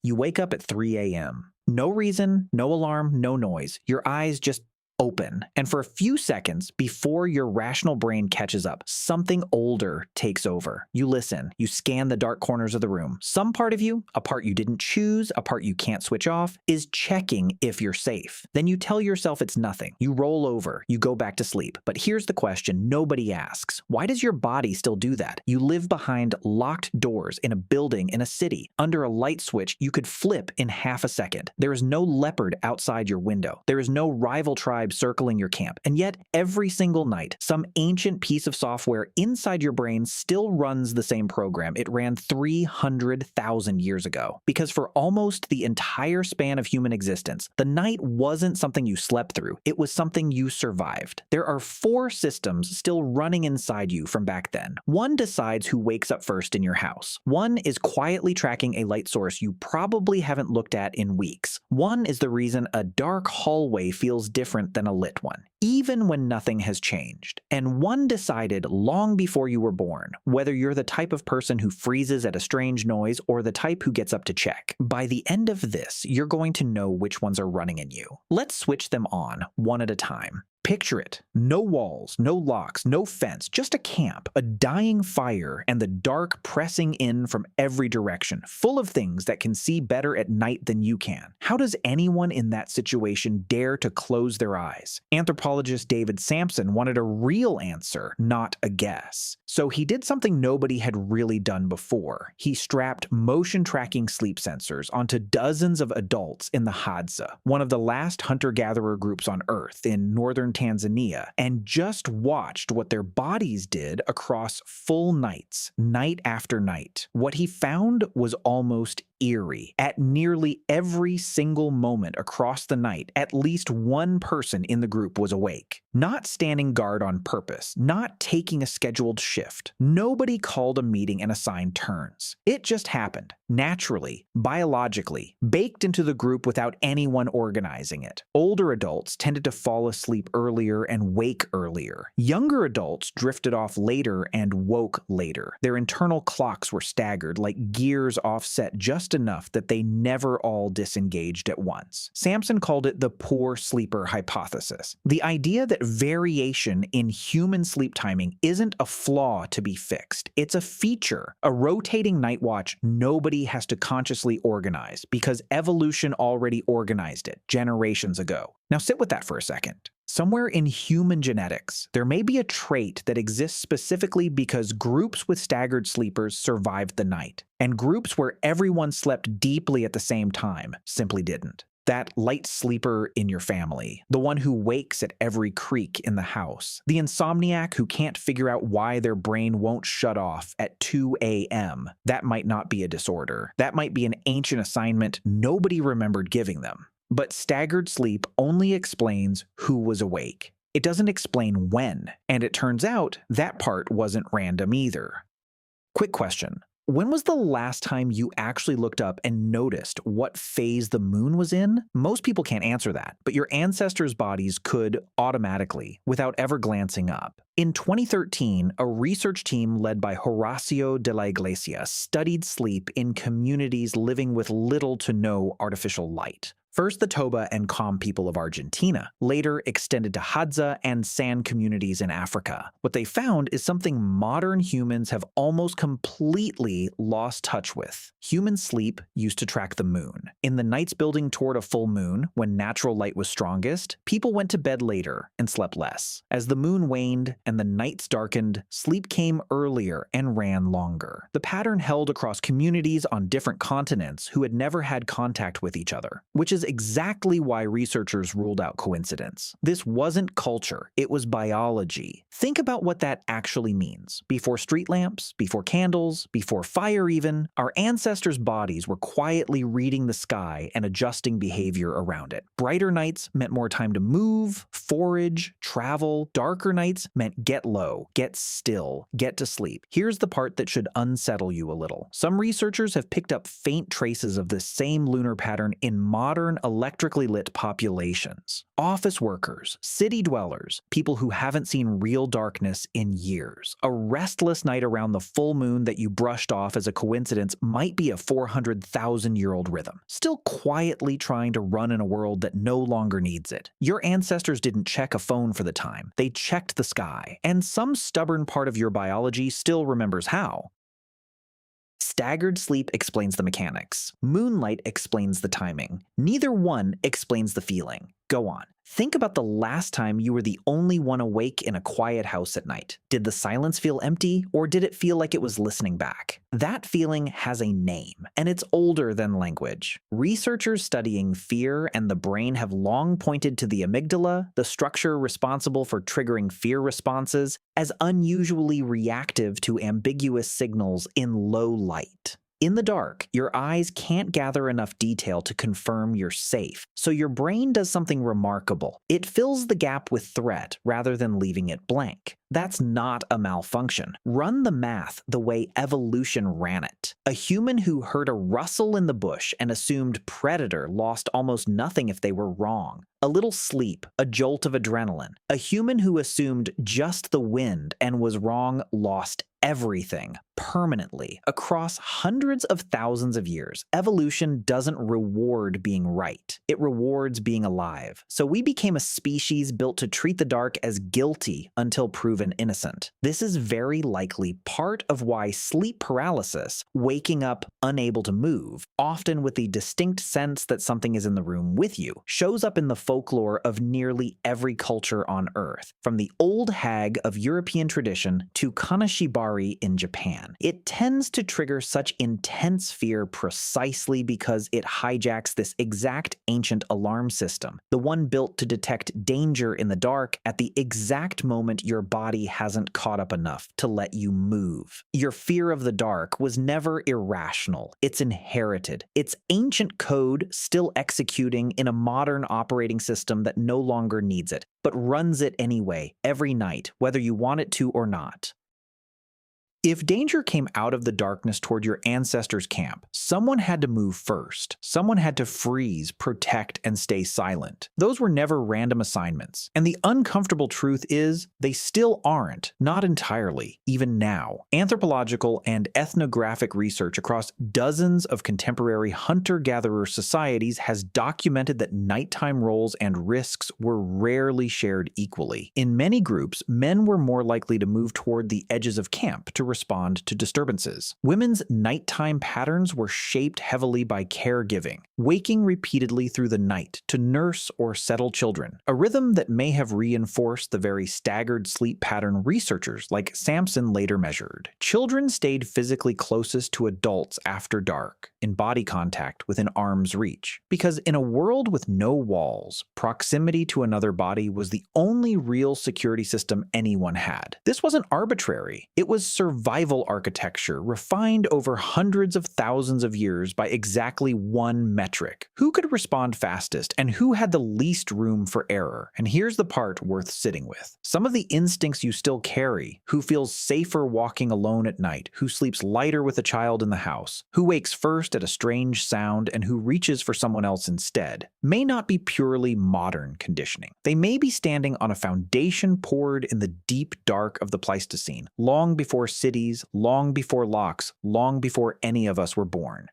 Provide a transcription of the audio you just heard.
You wake up at 3 a.m. No reason, no alarm, no noise. Your eyes just open. And for a few seconds before your rational brain catches up, something older takes over. You listen. You scan the dark corners of the room. Some part of you, a part you didn't choose, a part you can't switch off, is checking if you're safe. Then you tell yourself it's nothing. You roll over. You go back to sleep. But here's the question nobody asks. Why does your body still do that? You live behind locked doors in a building in a city. Under a light switch you could flip in half a second. There is no leopard outside your window. There is no rival tribe circling your camp. And yet, every single night, some ancient piece of software inside your brain still runs the same program it ran 300,000 years ago. Because for almost the entire span of human existence, the night wasn't something you slept through. It was something you survived. There are 4 systems still running inside you from back then. One decides who wakes up first in your house. One is quietly tracking a light source you probably haven't looked at in weeks. One is the reason a dark hallway feels different than a lit one, even when nothing has changed. And one decided long before you were born whether you're the type of person who freezes at a strange noise or the type who gets up to check. By the end of this, you're going to know which ones are running in you. Let's switch them on one at a time. Picture it. No walls, no locks, no fence, just a camp, a dying fire, and the dark pressing in from every direction, full of things that can see better at night than you can. How does anyone in that situation dare to close their eyes? Anthropologist David Samson wanted a real answer, not a guess. So he did something nobody had really done before. He strapped motion-tracking sleep sensors onto dozens of adults in the Hadza, one of the last hunter-gatherer groups on Earth in northern Tanzania, and just watched what their bodies did across full nights, night after night. What he found was almost eerie. At nearly every single moment across the night, at least one person in the group was awake. Not standing guard on purpose, not taking a scheduled shift. Nobody called a meeting and assigned turns. It just happened, naturally, biologically, baked into the group without anyone organizing it. Older adults tended to fall asleep earlier and wake earlier. Younger adults drifted off later and woke later. Their internal clocks were staggered, like gears offset just enough that they never all disengaged at once. Samson called it the poor sleeper hypothesis. The idea that variation in human sleep timing isn't a flaw to be fixed. It's a feature, a rotating night watch nobody has to consciously organize because evolution already organized it generations ago. Now sit with that for a second. Somewhere in human genetics, there may be a trait that exists specifically because groups with staggered sleepers survived the night, and groups where everyone slept deeply at the same time simply didn't. That light sleeper in your family, the one who wakes at every creak in the house, the insomniac who can't figure out why their brain won't shut off at 2 a.m. That might not be a disorder. That might be an ancient assignment nobody remembered giving them. But staggered sleep only explains who was awake. It doesn't explain when, and it turns out that part wasn't random either. Quick question. When was the last time you actually looked up and noticed what phase the moon was in? Most people can't answer that, but your ancestors' bodies could automatically, without ever glancing up. In 2013, a research team led by Horacio de la Iglesia studied sleep in communities living with little to no artificial light. First the Toba and Kam people of Argentina, later extended to Hadza and San communities in Africa. What they found is something modern humans have almost completely lost touch with. Human sleep used to track the moon. In the nights building toward a full moon, when natural light was strongest, people went to bed later and slept less. As the moon waned and the nights darkened, sleep came earlier and ran longer. The pattern held across communities on different continents who had never had contact with each other, which is exactly why researchers ruled out coincidence. This wasn't culture, it was biology. Think about what that actually means. Before street lamps, before candles, before fire even, our ancestors' bodies were quietly reading the sky sky and adjusting behavior around it. Brighter nights meant more time to move, forage, travel. Darker nights meant get low, get still, get to sleep. Here's the part that should unsettle you a little. Some researchers have picked up faint traces of this same lunar pattern in modern electrically lit populations. Office workers, city dwellers, people who haven't seen real darkness in years. A restless night around the full moon that you brushed off as a coincidence might be a 400,000-year-old rhythm, still quietly trying to run in a world that no longer needs it. Your ancestors didn't check a phone for the time. They checked the sky, and some stubborn part of your biology still remembers how. Staggered sleep explains the mechanics. Moonlight explains the timing. Neither one explains the feeling. Go on. Think about the last time you were the only one awake in a quiet house at night. Did the silence feel empty, or did it feel like it was listening back? That feeling has a name, and it's older than language. Researchers studying fear and the brain have long pointed to the amygdala, the structure responsible for triggering fear responses, as unusually reactive to ambiguous signals in low light. In the dark, your eyes can't gather enough detail to confirm you're safe, so your brain does something remarkable. It fills the gap with threat rather than leaving it blank. That's not a malfunction. Run the math the way evolution ran it. A human who heard a rustle in the bush and assumed predator lost almost nothing if they were wrong. A little sleep, a jolt of adrenaline. A human who assumed just the wind and was wrong lost everything, permanently. Across hundreds of thousands of years, evolution doesn't reward being right. It rewards being alive. So we became a species built to treat the dark as guilty until proven innocent. This is very likely part of why sleep paralysis, waking up unable to move, often with the distinct sense that something is in the room with you, shows up in the folklore of nearly every culture on Earth, from the old hag of European tradition to Kanashibari in Japan. It tends to trigger such intense fear precisely because it hijacks this exact ancient alarm system, the one built to detect danger in the dark at the exact moment your body hasn't caught up enough to let you move. Your fear of the dark was never irrational. It's inherited. It's ancient code still executing in a modern operating system that no longer needs it, but runs it anyway, every night, whether you want it to or not. If danger came out of the darkness toward your ancestors' camp, someone had to move first. Someone had to freeze, protect, and stay silent. Those were never random assignments. And the uncomfortable truth is, they still aren't, not entirely, even now. Anthropological and ethnographic research across dozens of contemporary hunter-gatherer societies has documented that nighttime roles and risks were rarely shared equally. In many groups, men were more likely to move toward the edges of camp to respond to disturbances. Women's nighttime patterns were shaped heavily by caregiving, waking repeatedly through the night to nurse or settle children, a rhythm that may have reinforced the very staggered sleep pattern researchers like Samson later measured. Children stayed physically closest to adults after dark, in body contact within arm's reach, because in a world with no walls, proximity to another body was the only real security system anyone had. This wasn't arbitrary. It was survival architecture refined over hundreds of thousands of years by exactly one metric. Who could respond fastest and who had the least room for error? And here's the part worth sitting with. Some of the instincts you still carry: who feels safer walking alone at night, who sleeps lighter with a child in the house, who wakes first at a strange sound, and who reaches for someone else instead, may not be purely modern conditioning. They may be standing on a foundation poured in the deep dark of the Pleistocene, long before cities, long before locks, long before any of us were born.